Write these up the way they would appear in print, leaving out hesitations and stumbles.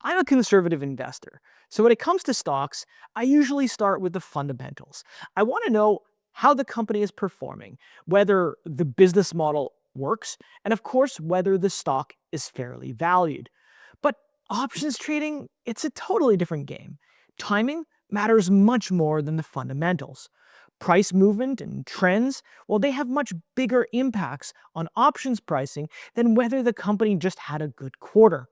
I'm a conservative investor, so when it comes to stocks, I usually start with the fundamentals. I want to know how the company is performing, whether the business model works, and of course, whether the stock is fairly valued. But options trading, it's a totally different game. Timing matters much more than the fundamentals. Price movement and trends, well, they have much bigger impacts on options pricing than whether the company just had a good quarter.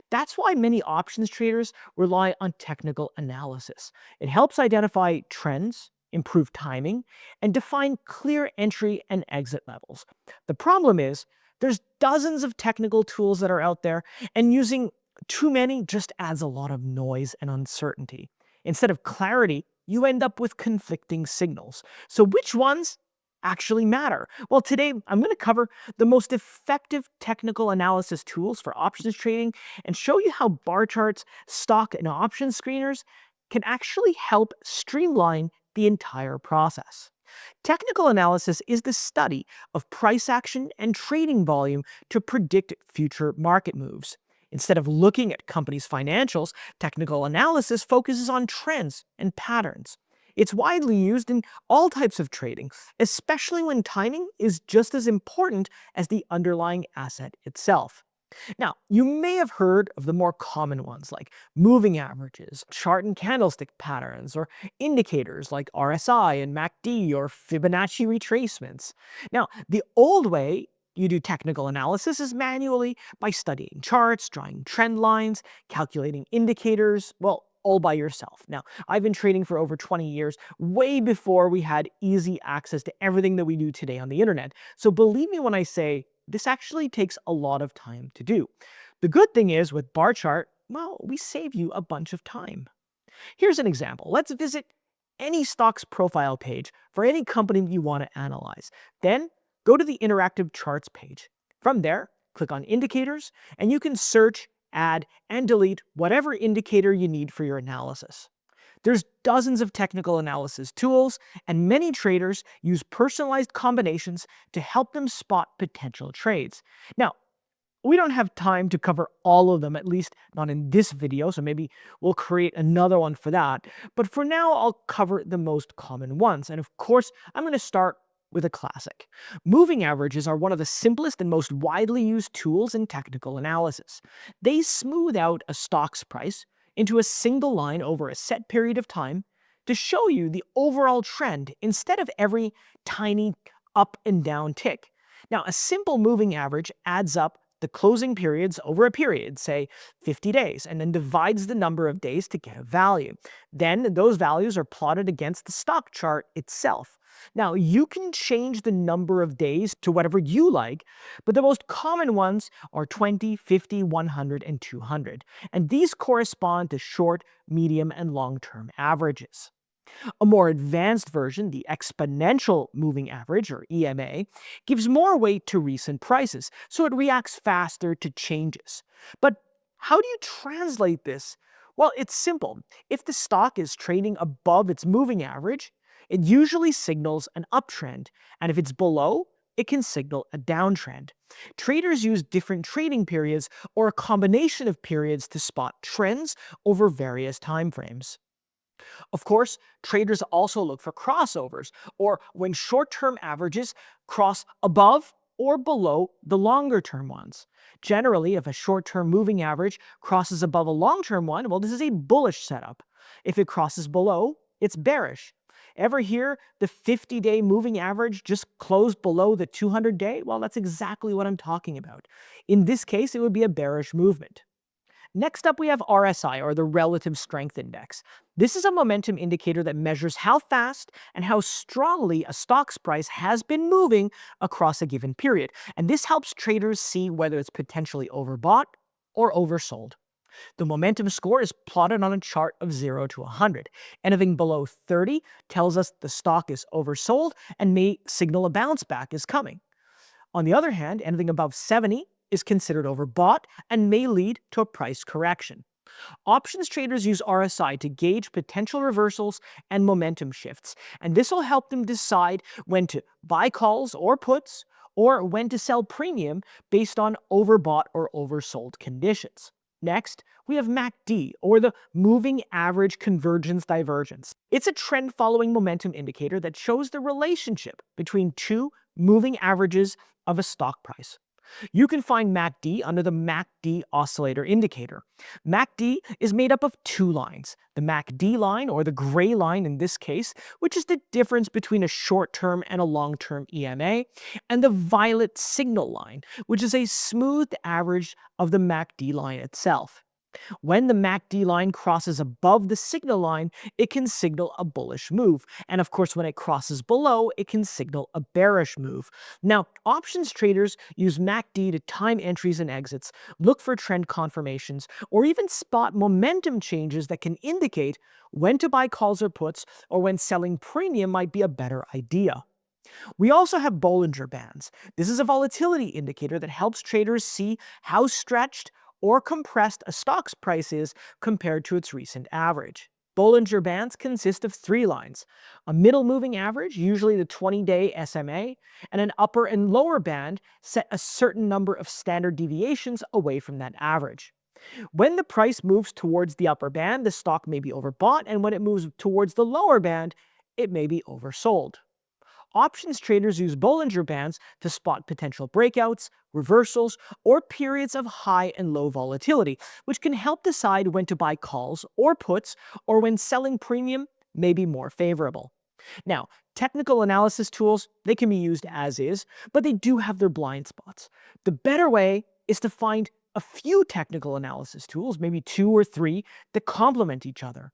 That's why many options traders rely on technical analysis. It helps identify trends, improve timing, and define clear entry and exit levels. The problem is, there's dozens of technical tools that are out there, and using too many just adds a lot of noise and uncertainty. Instead of clarity, you end up with conflicting signals. So, which ones actually matter? Well, today I'm going to cover the most effective technical analysis tools for options trading and show you how bar charts, stock, and option screeners can actually help streamline the entire process. Technical analysis is the study of price action and trading volume to predict future market moves. Instead of looking at companies' financials, technical analysis focuses on trends and patterns. It's widely used in all types of trading, especially when timing is just as important as the underlying asset itself. Now, you may have heard of the more common ones like moving averages, chart and candlestick patterns, or indicators like RSI and MACD or Fibonacci retracements. Now, the old way you do technical analysis is manually by studying charts, drawing trend lines, calculating indicators, well, all by yourself. Now, I've been trading for over 20 years, way before we had easy access to everything that we do today on the internet. So believe me when I say this actually takes a lot of time to do. The good thing is with Barchart, well, we save you a bunch of time. Here's an example. Let's visit any stock's profile page for any company you want to analyze. Then go to the interactive charts page. From there, click on indicators, and you can search, add, and delete whatever indicator you need for your analysis. There's dozens of technical analysis tools, and many traders use personalized combinations to help them spot potential trades. Now, we don't have time to cover all of them, at least not in this video, so maybe we'll create another one for that. But for now, I'll cover the most common ones. And of course, I'm going to start with a classic. Moving averages are one of the simplest and most widely used tools in technical analysis. They smooth out a stock's price into a single line over a set period of time to show you the overall trend instead of every tiny up and down tick. Now, a simple moving average adds up the closing periods over a period, say 50 days, and then divides the number of days to get a value. Then those values are plotted against the stock chart itself. Now, you can change the number of days to whatever you like, but the most common ones are 20, 50, 100, and 200. And these correspond to short, medium, and long-term averages. A more advanced version, the exponential moving average, or EMA, gives more weight to recent prices, so it reacts faster to changes. But how do you translate this? Well, it's simple. If the stock is trading above its moving average, it usually signals an uptrend, and if it's below, it can signal a downtrend. Traders use different trading periods or a combination of periods to spot trends over various time frames. Of course, traders also look for crossovers, or when short-term averages cross above or below the longer-term ones. Generally, if a short-term moving average crosses above a long-term one, well, this is a bullish setup. If it crosses below, it's bearish. Ever hear the 50-day moving average just closed below the 200-day? Well, that's exactly what I'm talking about. In this case, it would be a bearish movement. Next up, we have RSI, or the Relative Strength Index. This is a momentum indicator that measures how fast and how strongly a stock's price has been moving across a given period. And this helps traders see whether it's potentially overbought or oversold. The momentum score is plotted on a chart of 0 to 100. Anything below 30 tells us the stock is oversold and may signal a bounce back is coming. On the other hand, anything above 70 is considered overbought and may lead to a price correction. Options traders use RSI to gauge potential reversals and momentum shifts, and this will help them decide when to buy calls or puts, or when to sell premium based on overbought or oversold conditions. Next, we have MACD, or the Moving Average Convergence Divergence. It's a trend-following momentum indicator that shows the relationship between two moving averages of a stock price. You can find MACD under the MACD oscillator indicator. MACD is made up of two lines, the MACD line, or the gray line in this case, which is the difference between a short-term and a long-term EMA, and the violet signal line, which is a smoothed average of the MACD line itself. When the MACD line crosses above the signal line, it can signal a bullish move. And of course, when it crosses below, it can signal a bearish move. Now, options traders use MACD to time entries and exits, look for trend confirmations, or even spot momentum changes that can indicate when to buy calls or puts, or when selling premium might be a better idea. We also have Bollinger Bands. This is a volatility indicator that helps traders see how stretched or compressed a stock's price is compared to its recent average. Bollinger Bands consist of three lines: a middle moving average, usually the 20-day SMA, and an upper and lower band set a certain number of standard deviations away from that average. When the price moves towards the upper band, the stock may be overbought, and when it moves towards the lower band, it may be oversold. Options traders use Bollinger Bands to spot potential breakouts, reversals, or periods of high and low volatility, which can help decide when to buy calls or puts, or when selling premium may be more favorable. Now, technical analysis tools, they can be used as is, but they do have their blind spots. The better way is to find a few technical analysis tools, maybe two or three, that complement each other.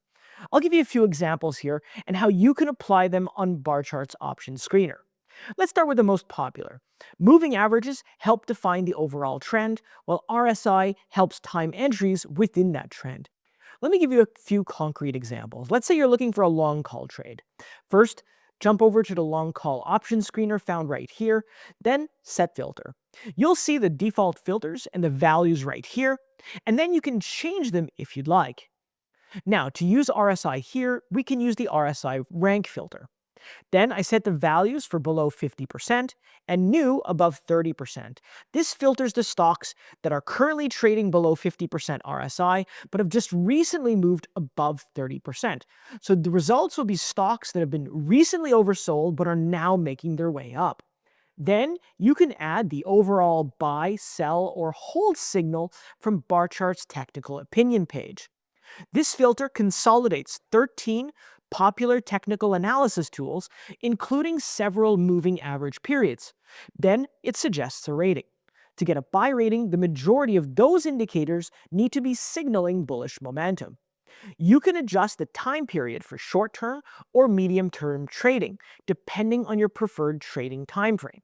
I'll give you a few examples here and how you can apply them on Barchart's option screener. Let's start with the most popular. Moving averages help define the overall trend, while RSI helps time entries within that trend. Let me give you a few concrete examples. Let's say you're looking for a long call trade. First, jump over to the long call option screener found right here, then set filter. You'll see the default filters and the values right here, and then you can change them if you'd like. Now, to use RSI here, we can use the RSI rank filter. Then I set the values for below 50% and new above 30%. This filters the stocks that are currently trading below 50% RSI, but have just recently moved above 30%. So the results will be stocks that have been recently oversold but are now making their way up. Then you can add the overall buy, sell, or hold signal from Barchart's technical opinion page. This filter consolidates 13 popular technical analysis tools, including several moving average periods. Then it suggests a rating. To get a buy rating, the majority of those indicators need to be signaling bullish momentum. You can adjust the time period for short-term or medium-term trading, depending on your preferred trading time frame.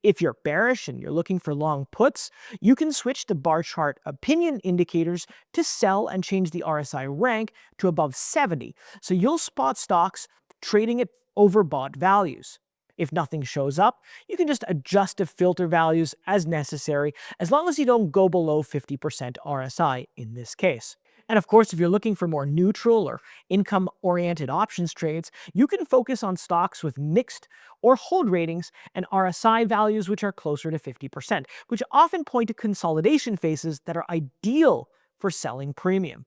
If you're bearish and you're looking for long puts, you can switch the bar chart opinion indicators to sell and change the RSI rank to above 70, so you'll spot stocks trading at overbought values. If nothing shows up, you can just adjust the filter values as necessary, as long as you don't go below 50% RSI in this case. And of course, if you're looking for more neutral or income-oriented options trades, you can focus on stocks with mixed or hold ratings and RSI values which are closer to 50%, which often point to consolidation phases that are ideal for selling premium.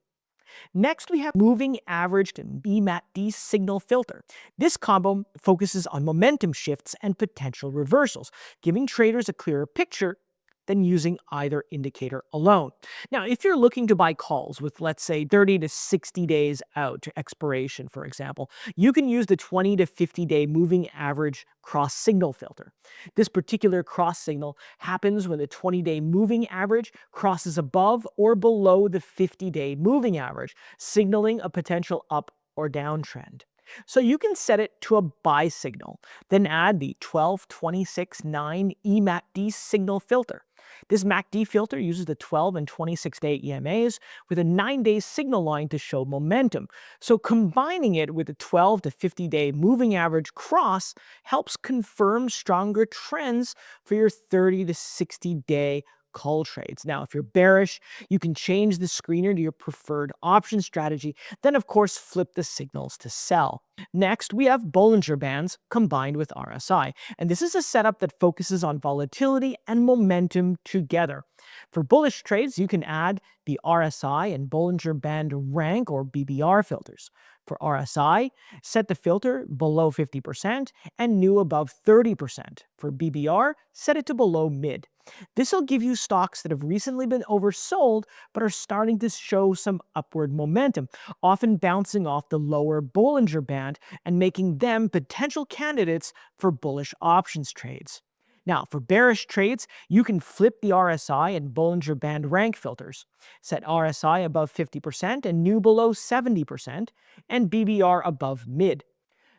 Next, we have moving averaged and EMAT-D signal filter. This combo focuses on momentum shifts and potential reversals, giving traders a clearer picture than using either indicator alone. Now, if you're looking to buy calls with, let's say, 30 to 60 days out to expiration, for example, you can use the 20 to 50-day moving average cross signal filter. This particular cross signal happens when the 20-day moving average crosses above or below the 50-day moving average, signaling a potential up or down trend. So you can set it to a buy signal, then add the 12, 26, 9 EMACD signal filter. This MACD filter uses the 12 and 26-day EMAs with a 9-day signal line to show momentum. So combining it with the 12 to 50-day moving average cross helps confirm stronger trends for your 30 to 60-day call trades. Now, if you're bearish, you can change the screener to your preferred option strategy, then of course flip the signals to sell. Next, we have Bollinger Bands combined with RSI, and this is a setup that focuses on volatility and momentum together. For bullish trades, you can add the RSI and Bollinger Band rank or BBR filters. For RSI, set the filter below 50% and new above 30%. For BBR, set it to below mid. This will give you stocks that have recently been oversold but are starting to show some upward momentum, often bouncing off the lower Bollinger Band and making them potential candidates for bullish options trades. Now, for bearish trades, you can flip the RSI and Bollinger Band rank filters. Set RSI above 50% and new below 70%, and BBR above mid.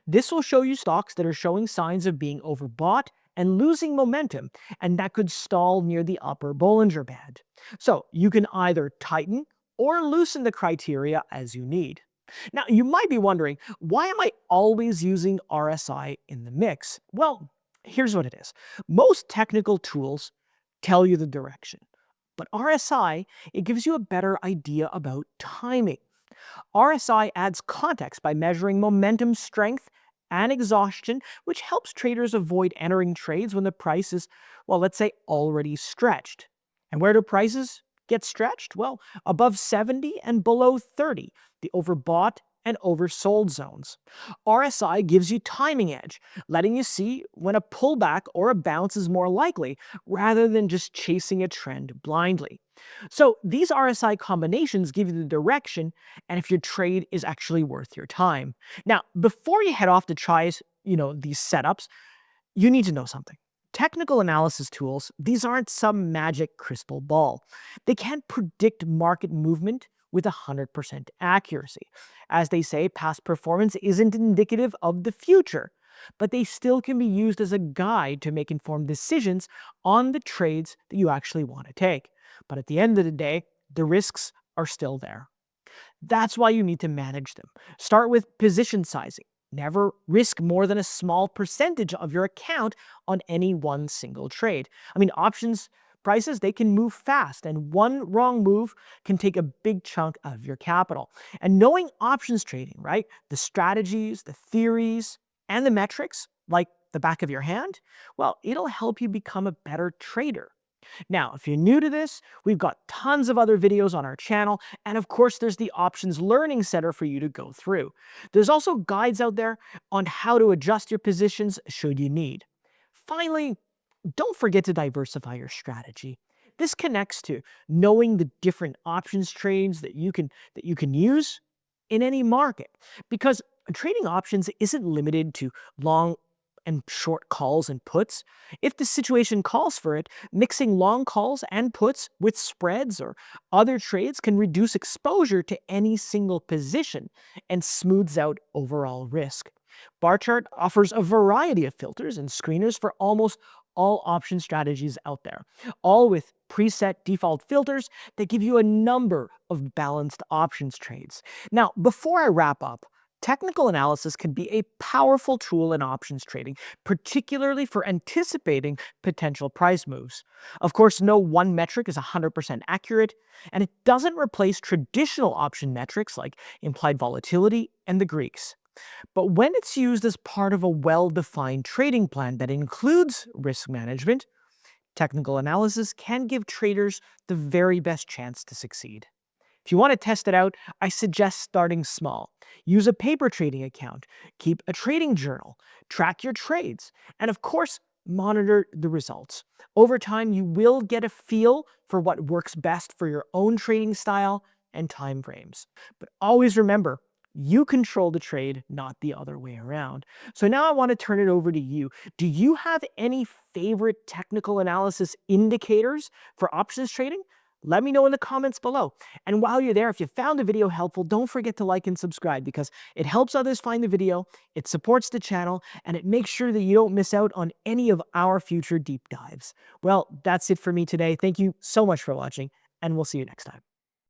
This will show you stocks that are showing signs of being overbought and losing momentum, and that could stall near the upper Bollinger Band. So you can either tighten or loosen the criteria as you need. Now, you might be wondering, why am I always using RSI in the mix? Well, here's what it is. Most technical tools tell you the direction, but RSI, it gives you a better idea about timing. RSI adds context by measuring momentum strength and exhaustion, which helps traders avoid entering trades when the price is, well, let's say already stretched. And where do prices get stretched? Well, above 70 and below 30, the overbought and oversold zones. RSI gives you timing edge, letting you see when a pullback or a bounce is more likely, rather than just chasing a trend blindly. So these RSI combinations give you the direction and if your trade is actually worth your time. Now, before you head off to try, these setups, you need to know something. Technical analysis tools, these aren't some magic crystal ball. They can't predict market movement with 100% accuracy. As they say, past performance isn't indicative of the future, but they still can be used as a guide to make informed decisions on the trades that you actually want to take. But at the end of the day, the risks are still there. That's why you need to manage them. Start with position sizing. Never risk more than a small percentage of your account on any one single trade. I mean, options prices, they can move fast, and one wrong move can take a big chunk of your capital. And knowing options trading, right? The strategies, the theories, and the metrics, like the back of your hand, well, it'll help you become a better trader. Now, if you're new to this, we've got tons of other videos on our channel, and of course there's the Options Learning Center for you to go through. There's also guides out there on how to adjust your positions should you need. Finally, don't forget to diversify your strategy. This connects to knowing the different options trades that you can use in any market, because trading options isn't limited to long and short calls and puts. If the situation calls for it, mixing long calls and puts with spreads or other trades can reduce exposure to any single position and smooths out overall risk. Barchart offers a variety of filters and screeners for almost all option strategies out there, all with preset default filters that give you a number of balanced options trades. Now, before I wrap up, technical analysis can be a powerful tool in options trading, particularly for anticipating potential price moves. Of course, no one metric is 100% accurate, and it doesn't replace traditional option metrics like implied volatility and the Greeks. But when it's used as part of a well-defined trading plan that includes risk management, technical analysis can give traders the very best chance to succeed. If you want to test it out, I suggest starting small. Use a paper trading account, keep a trading journal, track your trades, and of course, monitor the results. Over time, you will get a feel for what works best for your own trading style and time frames. But always remember, you control the trade, not the other way around. So now I want to turn it over to you. Do you have any favorite technical analysis indicators for options trading? Let me know in the comments below. And while you're there, if you found the video helpful, don't forget to like and subscribe because it helps others find the video, it supports the channel, and it makes sure that you don't miss out on any of our future deep dives. Well, that's it for me today. Thank you so much for watching, and we'll see you next time.